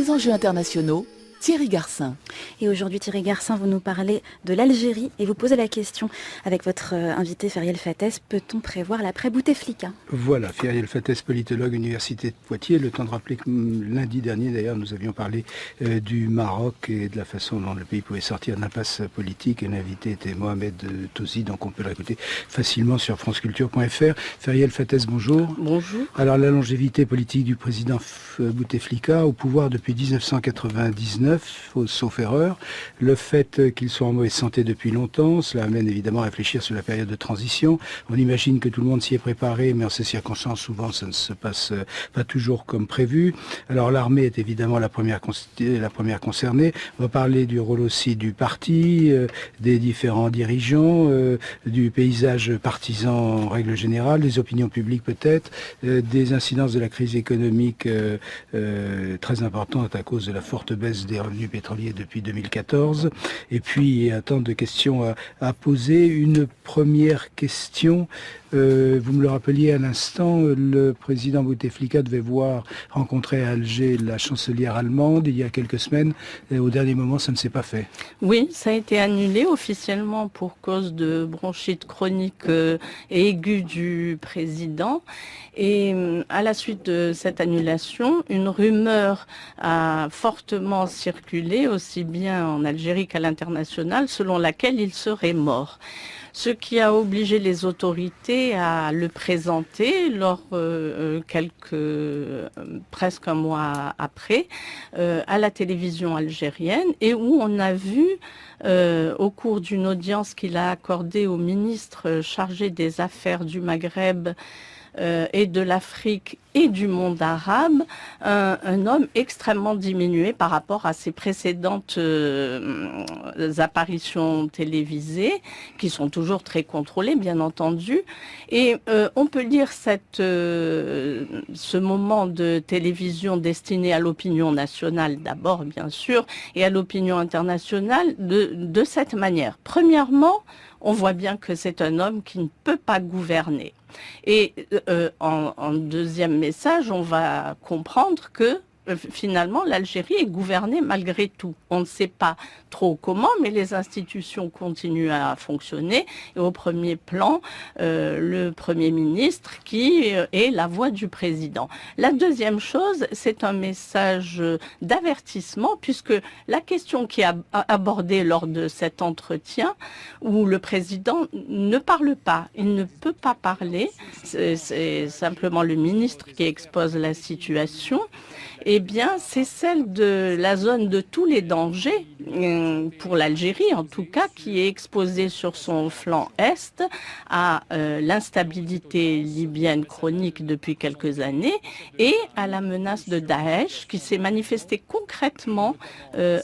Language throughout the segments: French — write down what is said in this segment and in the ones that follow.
Les enjeux internationaux, Thierry Garcin. Et aujourd'hui, Thierry Garcin, vous nous parlez de l'Algérie et vous posez la question avec votre invité Feriel Fattès, peut-on prévoir l'après-Bouteflika ? Voilà, Feriel Fattès, politologue, Université de Poitiers. Le temps de rappeler que lundi dernier, d'ailleurs, nous avions parlé du Maroc et de la façon dont le pays pouvait sortir de l'impasse politique. Et l'invité était Mohamed Tauzi, donc on peut l'écouter facilement sur franceculture.fr. Feriel Fattès, bonjour. Bonjour. Alors, la longévité politique du président Bouteflika, au pouvoir depuis 1999, sauf erreur. Le fait qu'il soit en mauvaise santé depuis longtemps, cela amène évidemment à réfléchir sur la période de transition. On imagine que tout le monde s'y est préparé, mais en ces circonstances, souvent, ça ne se passe pas toujours comme prévu. Alors l'armée est évidemment la première concernée. On va parler du rôle aussi du parti, des différents dirigeants, du paysage partisan en règle générale, des opinions publiques peut-être, des incidences de la crise économique très importante à cause de la forte baisse des revenus pétroliers depuis 2014. Et puis, un temps de questions à poser. Une première question. Vous me le rappeliez à l'instant, le président Bouteflika devait rencontrer à Alger la chancelière allemande il y a quelques semaines. Et au dernier moment, ça ne s'est pas fait. Oui, ça a été annulé officiellement pour cause de bronchite chronique et aiguë du président. Et à la suite de cette annulation, une rumeur a fortement circulé, aussi bien en Algérie qu'à l'international, selon laquelle il serait mort. Ce qui a obligé les autorités à le présenter presque un mois après, à la télévision algérienne, et où on a vu, au cours d'une audience qu'il a accordée au ministre chargé des affaires du Maghreb et de l'Afrique et du monde arabe, un homme extrêmement diminué par rapport à ses précédentes apparitions télévisées, qui sont toujours très contrôlées, bien entendu. Et on peut lire ce moment de télévision destiné à l'opinion nationale d'abord, bien sûr, et à l'opinion internationale de cette manière. Premièrement, on voit bien que c'est un homme qui ne peut pas gouverner. Et en deuxième message, on va comprendre que finalement, l'Algérie est gouvernée malgré tout. On ne sait pas trop comment, mais les institutions continuent à fonctionner. Et au premier plan, le Premier ministre qui est la voix du président. La deuxième chose, c'est un message d'avertissement, puisque la question qui est abordée lors de cet entretien, où le président ne parle pas, il ne peut pas parler, c'est simplement le ministre qui expose la situation, eh bien, c'est celle de la zone de tous les dangers, pour l'Algérie en tout cas, qui est exposée sur son flanc est à l'instabilité libyenne chronique depuis quelques années et à la menace de Daesh qui s'est manifestée concrètement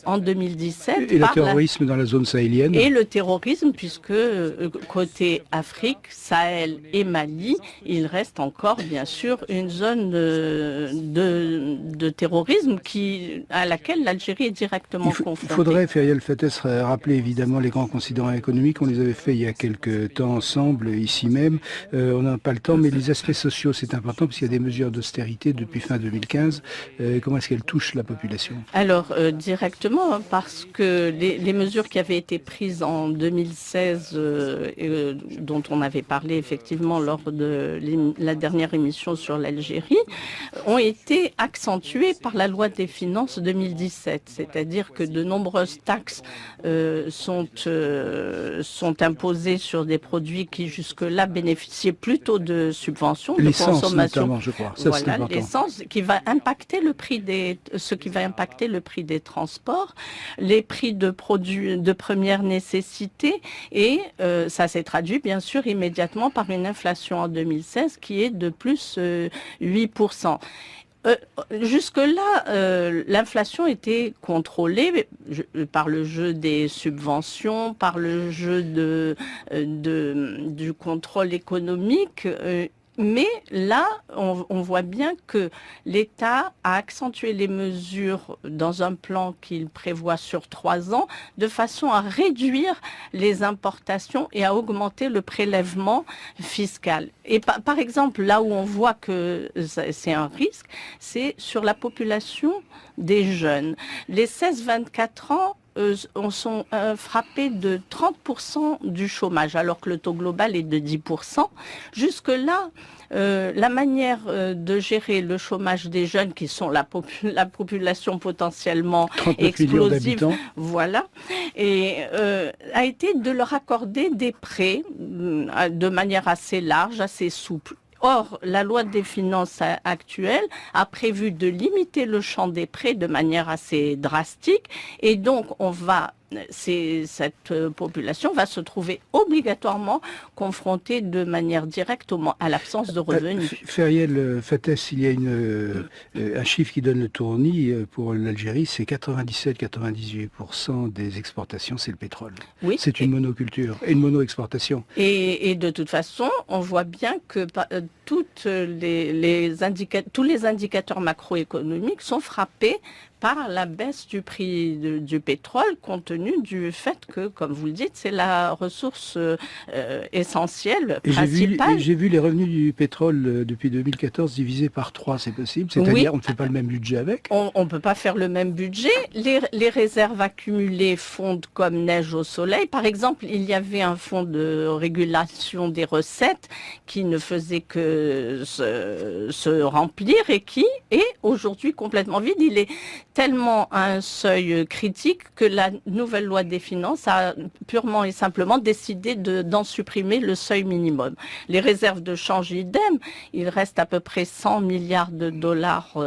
en 2017. Et le terrorisme dans la zone sahélienne. Et le terrorisme, puisque côté Afrique, Sahel et Mali, il reste encore bien sûr une zone de terrorisme à laquelle l'Algérie est directement confrontée. Il faudrait, Feriel Fattès, rappeler évidemment les grands considérants économiques. On les avait fait il y a quelques temps ensemble, ici même. On n'a pas le temps, mais les aspects sociaux, c'est important, parce qu'il y a des mesures d'austérité depuis fin 2015. Comment est-ce qu'elles touchent la population ? Alors, directement, parce que les mesures qui avaient été prises en 2016, dont on avait parlé effectivement lors de la dernière émission sur l'Algérie, ont été accentuées par la loi des finances 2017, c'est-à-dire que de nombreuses taxes sont imposées sur des produits qui jusque-là bénéficiaient plutôt de subventions, de consommation. Notamment, je crois. Ça, voilà, l'essence qui va impacter le prix des transports, les prix de produits de première nécessité, et ça s'est traduit bien sûr immédiatement par une inflation en 2016 qui est de plus 8%. Jusque-là, l'inflation était contrôlée par le jeu des subventions, par le jeu du contrôle économique. Mais là, on voit bien que l'État a accentué les mesures dans un plan qu'il prévoit sur 3 ans, de façon à réduire les importations et à augmenter le prélèvement fiscal. Et par exemple, là où on voit que c'est un risque, c'est sur la population des jeunes. Les 16-24 ans sont frappés de 30% du chômage, alors que le taux global est de 10%. Jusque-là, la manière de gérer le chômage des jeunes, qui sont la population potentiellement explosive, voilà, et a été de leur accorder des prêts de manière assez large, assez souple. Or, la loi des finances actuelle a prévu de limiter le champ des prêts de manière assez drastique, et donc cette population va se trouver obligatoirement confrontée de manière directe à l'absence de revenus. Feriel Fattès, il y a un chiffre qui donne le tournis pour l'Algérie, c'est 97-98% des exportations, c'est le pétrole. Oui, c'est une monoculture et une mono-exportation. Et de toute façon, on voit bien que tous les indicateurs macroéconomiques sont frappés par la baisse du prix du pétrole, compte tenu du fait que, comme vous le dites, c'est la ressource essentielle, principale. J'ai vu les revenus du pétrole depuis 2014 divisés par 3, c'est possible? C'est-à-dire on ne fait pas le même budget avec? On ne peut pas faire le même budget. Les réserves accumulées fondent comme neige au soleil. Par exemple, il y avait un fonds de régulation des recettes qui ne faisait que se remplir et qui est aujourd'hui complètement vide. Il est tellement à un seuil critique que la nouvelle loi des finances a purement et simplement décidé d'en supprimer le seuil minimum. Les réserves de change idem, il reste à peu près 100 milliards de dollars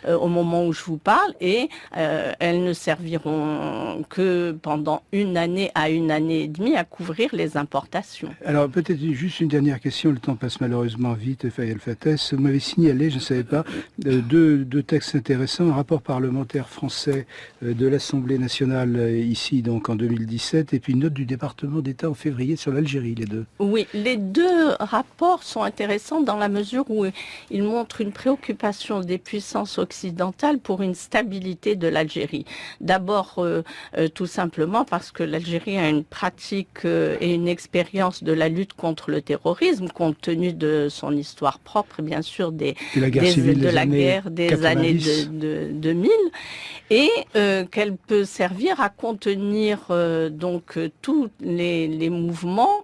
au moment où je vous parle, et elles ne serviront que pendant 1 année à 1 année et demie à couvrir les importations. Alors peut-être juste une dernière question, le temps passe malheureusement vite, Feriel Fattès. Vous m'avez signalé, je ne savais pas, deux textes intéressants, un rapport parlementaire français de l'Assemblée nationale ici donc en 2017 et puis une note du département d'État en février sur l'Algérie, les deux. Oui, les deux rapports sont intéressants dans la mesure où ils montrent une préoccupation des puissances occidentales pour une stabilité de l'Algérie. D'abord, tout simplement parce que l'Algérie a une pratique et une expérience de la lutte contre le terrorisme, compte tenu de son histoire propre, bien sûr, de la guerre des années 2000, et qu'elle peut servir à contenir tous les mouvements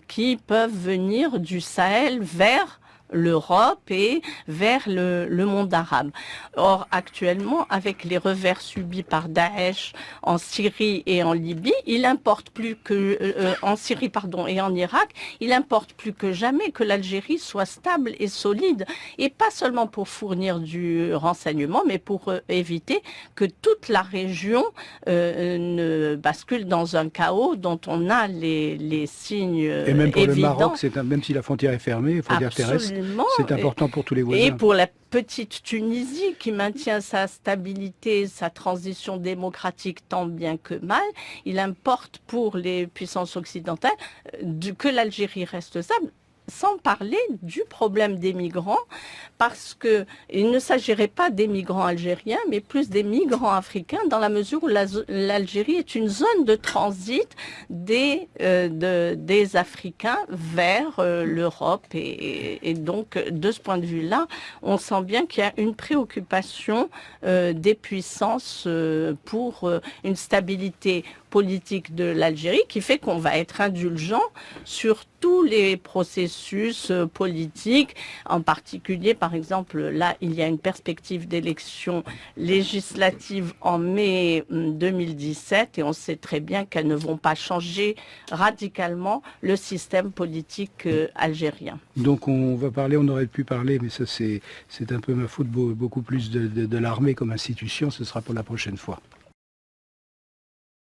qui peuvent venir du Sahel vers l'Europe et vers le monde arabe. Or, actuellement, avec les revers subis par Daesh en Syrie et en Libye, il importe plus que en Syrie et en Irak, il importe plus que jamais que l'Algérie soit stable et solide, et pas seulement pour fournir du renseignement, mais pour éviter que toute la région ne bascule dans un chaos dont on a les signes et même pour évidents. Le Maroc, même si la frontière est fermée, il faut dire terrestre. C'est important pour tous les voisins. Et pour la petite Tunisie qui maintient sa stabilité, sa transition démocratique tant bien que mal, il importe pour les puissances occidentales que l'Algérie reste stable. Sans parler du problème des migrants, parce qu'il ne s'agirait pas des migrants algériens, mais plus des migrants africains, dans la mesure où l'Algérie est une zone de transit des Africains vers l'Europe. Et donc, de ce point de vue-là, on sent bien qu'il y a une préoccupation des puissances pour une stabilité politique de l'Algérie, qui fait qu'on va être indulgent sur tous les processus politiques, en particulier, par exemple, là, il y a une perspective d'élection législative en mai 2017, et on sait très bien qu'elles ne vont pas changer radicalement le système politique algérien. Donc on aurait pu parler, mais ça c'est un peu ma faute, beaucoup plus de l'armée comme institution, ce sera pour la prochaine fois.